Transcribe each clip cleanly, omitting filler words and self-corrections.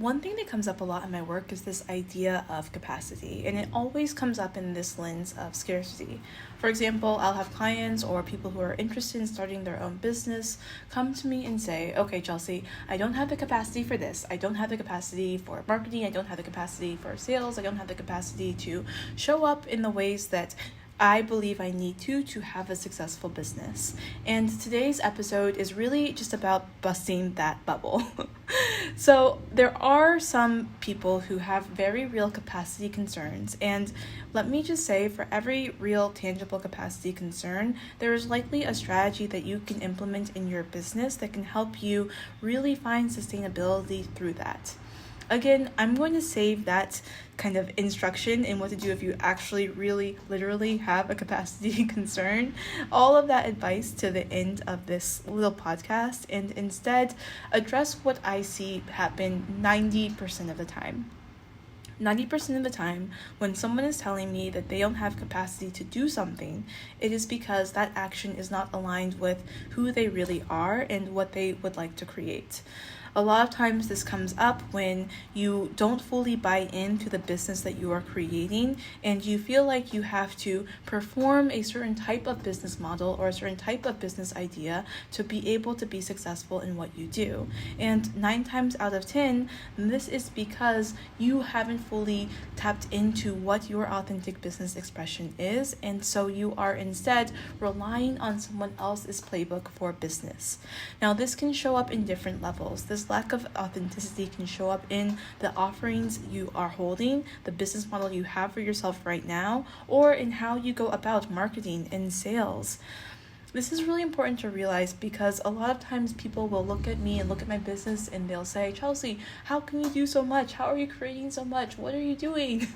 One thing that comes up a lot in my work is this idea of capacity, and it always comes up in this lens of scarcity. For example, I'll have clients or people who are interested in starting their own business come to me and say, okay, Chelsea, I don't have the capacity for this. I don't have the capacity for marketing. I don't have the capacity for sales. I don't have the capacity to show up in the ways that I believe I need to have a successful business. And today's episode is really just about busting that bubble. So there are some people who have very real capacity concerns, and let me just say, for every real tangible capacity concern, there is likely a strategy that you can implement in your business that can help you really find sustainability through that. Again, I'm going to save that kind of instruction in what to do if you actually really literally have a capacity concern, all of that advice to the end of this little podcast, and instead address what I see happen 90% of the time. 90% of the time, when someone is telling me that they don't have capacity to do something, it is because that action is not aligned with who they really are and what they would like to create. A lot of times this comes up when you don't fully buy into the business that you are creating and you feel like you have to perform a certain type of business model or a certain type of business idea to be able to be successful in what you do. And 9 times out of 10, this is because you haven't fully tapped into what your authentic business expression is, and so you are instead relying on someone else's playbook for business. Now, this can show up in different levels. This lack of authenticity can show up in the offerings you are holding, the business model you have for yourself right now, or in how you go about marketing and sales. This is really important to realize because a lot of times people will look at me and look at my business and they'll say, Chelsea, how can you do so much? How are you creating so much? What are you doing?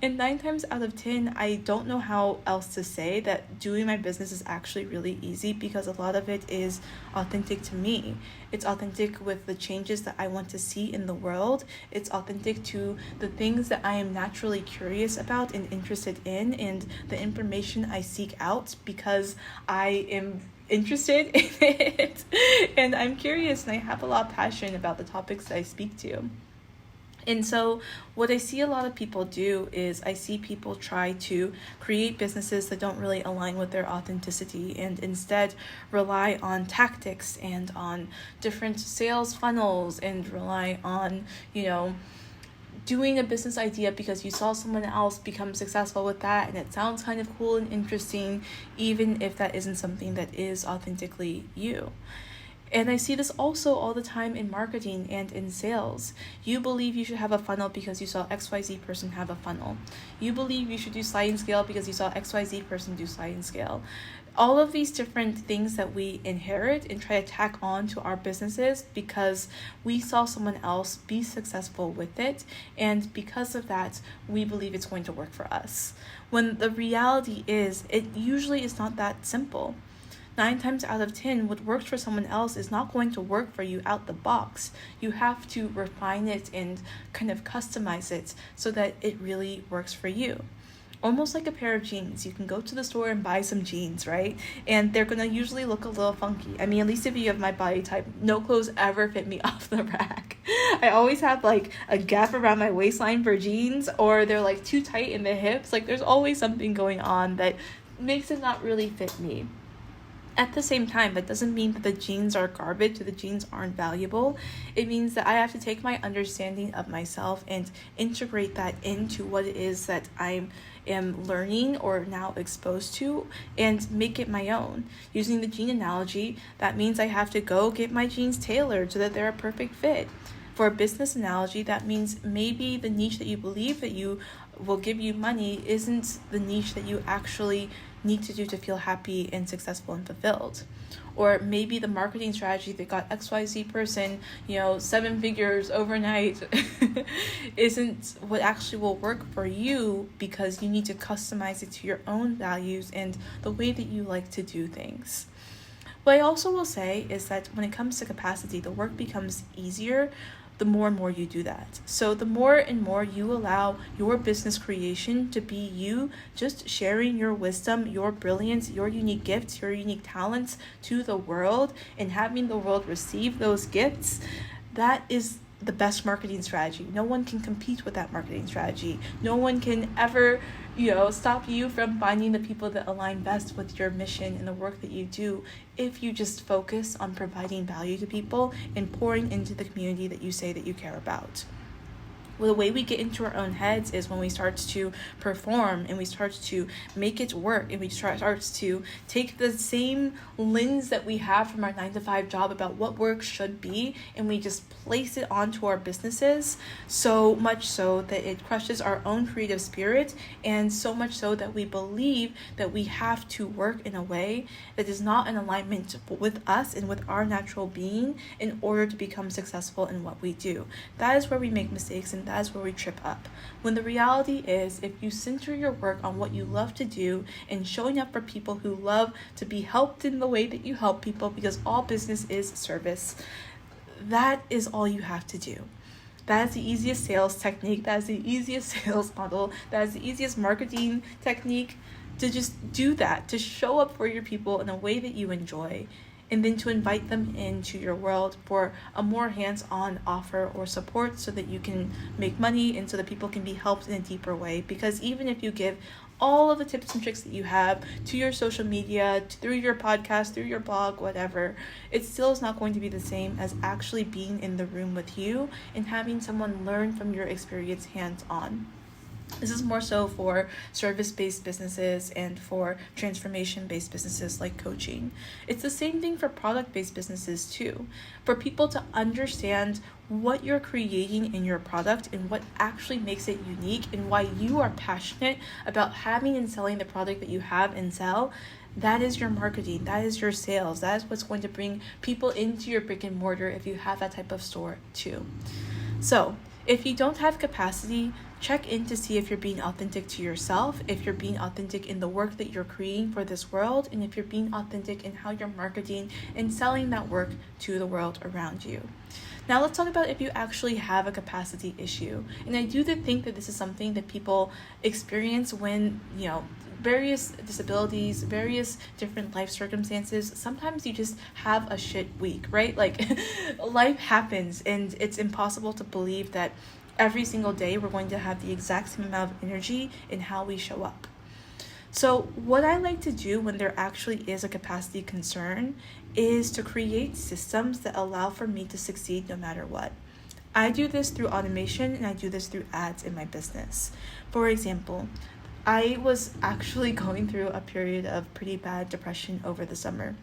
And 9 times out of 10, I don't know how else to say that doing my business is actually really easy because a lot of it is authentic to me. It's authentic with the changes that I want to see in the world. It's authentic to the things that I am naturally curious about and interested in, and the information I seek out because I am interested in it and I'm curious and I have a lot of passion about the topics that I speak to. And so what I see a lot of people do is I see people try to create businesses that don't really align with their authenticity and instead rely on tactics and on different sales funnels and rely on, doing a business idea because you saw someone else become successful with that and it sounds kind of cool and interesting, even if that isn't something that is authentically you. And I see this also all the time in marketing and in sales. You believe you should have a funnel because you saw XYZ person have a funnel. You believe you should do slide and scale because you saw XYZ person do slide and scale. All of these different things that we inherit and try to tack on to our businesses because we saw someone else be successful with it, and because of that, we believe it's going to work for us. When the reality is, it usually is not that simple. 9 times out of 10, what works for someone else is not going to work for you out the box. You have to refine it and kind of customize it so that it really works for you. Almost like a pair of jeans. You can go to the store and buy some jeans, right? And they're going to usually look a little funky. I mean, at least if you have my body type, no clothes ever fit me off the rack. I always have like a gap around my waistline for jeans, or they're like too tight in the hips. Like there's always something going on that makes it not really fit me. At the same time, that doesn't mean that the jeans are garbage or the jeans aren't valuable. It means that I have to take my understanding of myself and integrate that into what it is that I am learning or now exposed to and make it my own. Using the jean analogy, that means I have to go get my jeans tailored so that they're a perfect fit. For a business analogy, that means maybe the niche that you believe that you will give you money isn't the niche that you actually need to do to feel happy and successful and fulfilled. Or maybe the marketing strategy that got XYZ person, 7 figures overnight isn't what actually will work for you because you need to customize it to your own values and the way that you like to do things. What I also will say is that when it comes to capacity, the work becomes easier the more and more you do that. So the more and more you allow your business creation to be you, just sharing your wisdom, your brilliance, your unique gifts, your unique talents to the world and having the world receive those gifts, that is the best marketing strategy. No one can compete with that marketing strategy. No one can ever, stop you from finding the people that align best with your mission and the work that you do if you just focus on providing value to people and pouring into the community that you say that you care about. Well, the way we get into our own heads is when we start to perform and we start to make it work, and we start to take the same lens that we have from our 9-to-5 job about what work should be, and we just place it onto our businesses, so much so that it crushes our own creative spirit, and so much so that we believe that we have to work in a way that is not in alignment with us and with our natural being in order to become successful in what we do. That is where we make mistakes, and that is where we trip up. When the reality is, if you center your work on what you love to do and showing up for people who love to be helped in the way that you help people, because all business is service, that is all you have to do. That is the easiest sales technique. That is the easiest sales model. That is the easiest marketing technique, to just do that, to show up for your people in a way that you enjoy, and then to invite them into your world for a more hands-on offer or support so that you can make money and so that people can be helped in a deeper way. Because even if you give all of the tips and tricks that you have to your social media, through your podcast, through your blog, whatever, it still is not going to be the same as actually being in the room with you and having someone learn from your experience hands-on. This is more so for service-based businesses and for transformation-based businesses like coaching. It's the same thing for product-based businesses too. For people to understand what you're creating in your product and what actually makes it unique and why you are passionate about having and selling the product that you have and sell, that is your marketing, that is your sales, that is what's going to bring people into your brick and mortar if you have that type of store too. So, if you don't have capacity, check in to see if you're being authentic to yourself, if you're being authentic in the work that you're creating for this world, and if you're being authentic in how you're marketing and selling that work to the world around you. Now let's talk about if you actually have a capacity issue. And I do think that this is something that people experience when, various disabilities, various different life circumstances. Sometimes you just have a shit week, right? Like life happens, and it's impossible to believe that every single day we're going to have the exact same amount of energy in how we show up. So what I like to do when there actually is a capacity concern is to create systems that allow for me to succeed no matter what. I do this through automation, and I do this through ads in my business. For example, I was actually going through a period of pretty bad depression over the summer.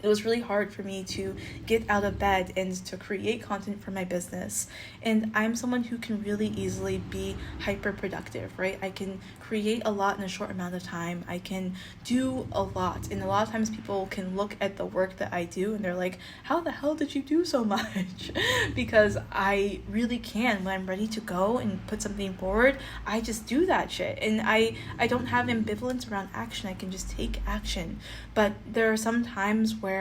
It was really hard for me to get out of bed and to create content for my business. And I'm someone who can really easily be hyper productive, right? I can create a lot in a short amount of time. I can do a lot. And a lot of times people can look at the work that I do and they're like, how the hell did you do so much? Because I really can. When I'm ready to go and put something forward, I just do that shit. And I don't have ambivalence around action. I can just take action. But there are some times where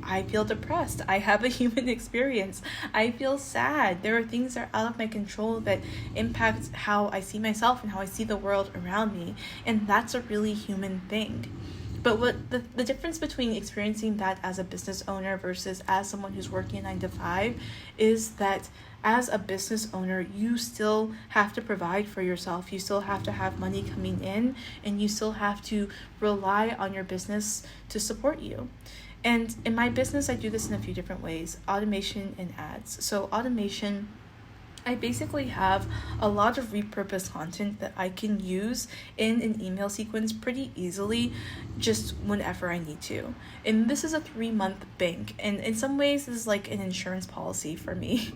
I feel depressed. I have a human experience. I feel sad. There are things that are out of my control that impact how I see myself and how I see the world around me. And that's a really human thing. But what the difference between experiencing that as a business owner versus as someone who's working a 9-to-5 is that as a business owner, you still have to provide for yourself. You still have to have money coming in, and you still have to rely on your business to support you. And in my business, I do this in a few different ways: automation and ads. So automation, I basically have a lot of repurposed content that I can use in an email sequence pretty easily, just whenever I need to. And this is a 3-month bank, and in some ways this is like an insurance policy for me.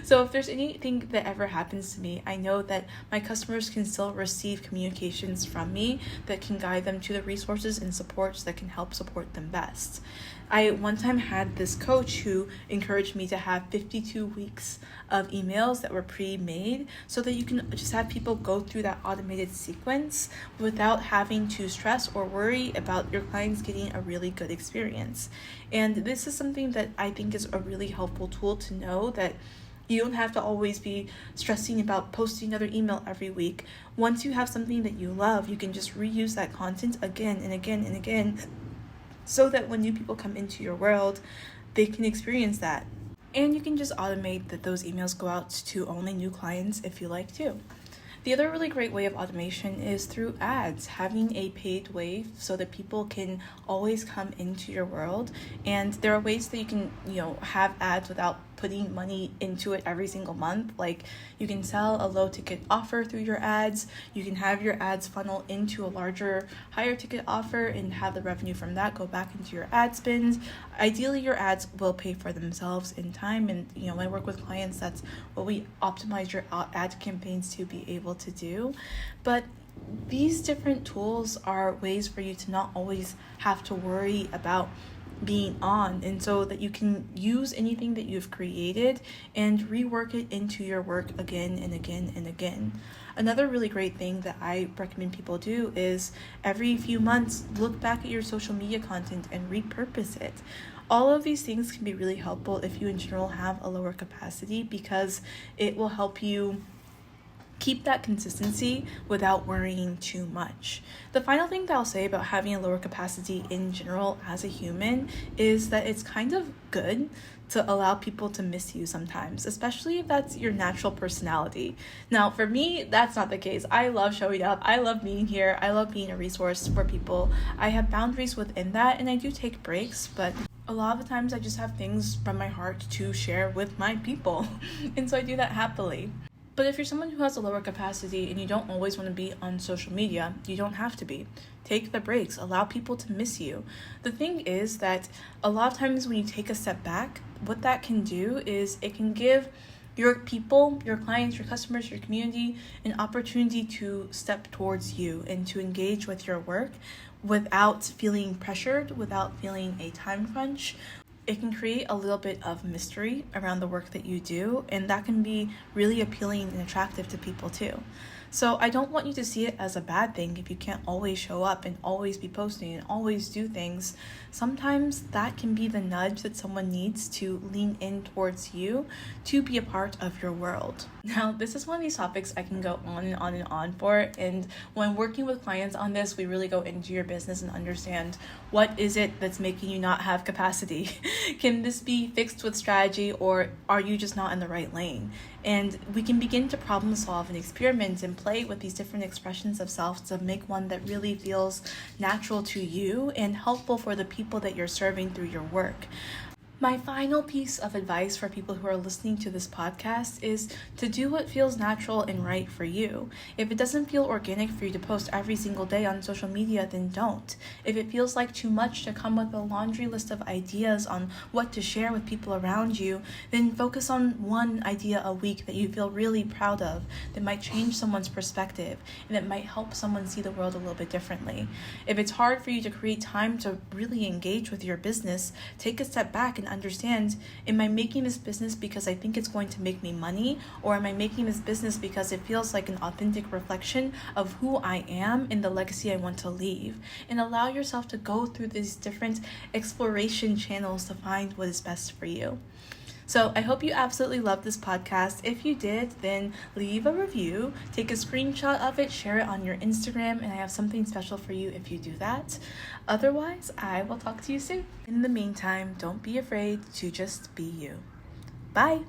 So if there's anything that ever happens to me, I know that my customers can still receive communications from me that can guide them to the resources and supports that can help support them best. I one time had this coach who encouraged me to have 52 weeks of emails that were pre-made so that you can just have people go through that automated sequence without having to stress or worry about your clients getting a really good experience. And this is something that I think is a really helpful tool to know, that you don't have to always be stressing about posting another email every week. Once you have something that you love, you can just reuse that content again and again and again, so that when new people come into your world, they can experience that. And you can just automate that those emails go out to only new clients if you like to. The other really great way of automation is through ads, having a paid way so that people can always come into your world. And there are ways that you can, have ads without putting money into it every single month. Like you can sell a low ticket offer through your ads. You can have your ads funnel into a larger, higher ticket offer and have the revenue from that go back into your ad spend. Ideally, your ads will pay for themselves in time. And, when I work with clients, that's what we optimize your ad campaigns to be able to do. But these different tools are ways for you to not always have to worry about being on, and so that you can use anything that you've created and rework it into your work again and again and again. Another really great thing that I recommend people do is every few months look back at your social media content and repurpose it. All of these things can be really helpful if you in general have a lower capacity, because it will help you keep that consistency without worrying too much. The final thing that I'll say about having a lower capacity in general as a human is that it's kind of good to allow people to miss you sometimes, especially if that's your natural personality. Now, for me, that's not the case. I love showing up. I love being here. I love being a resource for people. I have boundaries within that, and I do take breaks, but a lot of the times I just have things from my heart to share with my people. And so I do that happily. But if you're someone who has a lower capacity and you don't always want to be on social media, you don't have to be. Take the breaks. Allow people to miss you. The thing is that a lot of times when you take a step back, what that can do is it can give your people, your clients, your customers, your community an opportunity to step towards you and to engage with your work without feeling pressured, without feeling a time crunch. It can create a little bit of mystery around the work that you do, and that can be really appealing and attractive to people too. So I don't want you to see it as a bad thing if you can't always show up and always be posting and always do things. Sometimes that can be the nudge that someone needs to lean in towards you to be a part of your world. Now, this is one of these topics I can go on and on and on for. And when working with clients on this, we really go into your business and understand what is it that's making you not have capacity. Can this be fixed with strategy, or are you just not in the right lane? And we can begin to problem solve and experiment and play with these different expressions of self to make one that really feels natural to you and helpful for the people that you're serving through your work. My final piece of advice for people who are listening to this podcast is to do what feels natural and right for you. If it doesn't feel organic for you to post every single day on social media, then don't. If it feels like too much to come with a laundry list of ideas on what to share with people around you, then focus on one idea a week that you feel really proud of that might change someone's perspective and it might help someone see the world a little bit differently. If it's hard for you to create time to really engage with your business, take a step back and understand, am I making this business because I think it's going to make me money, or am I making this business because it feels like an authentic reflection of who I am and the legacy I want to leave? And allow yourself to go through these different exploration channels to find what is best for you. So I hope you absolutely love this podcast. If you did, then leave a review, take a screenshot of it, share it on your Instagram, and I have something special for you if you do that. Otherwise, I will talk to you soon. In the meantime, don't be afraid to just be you. Bye.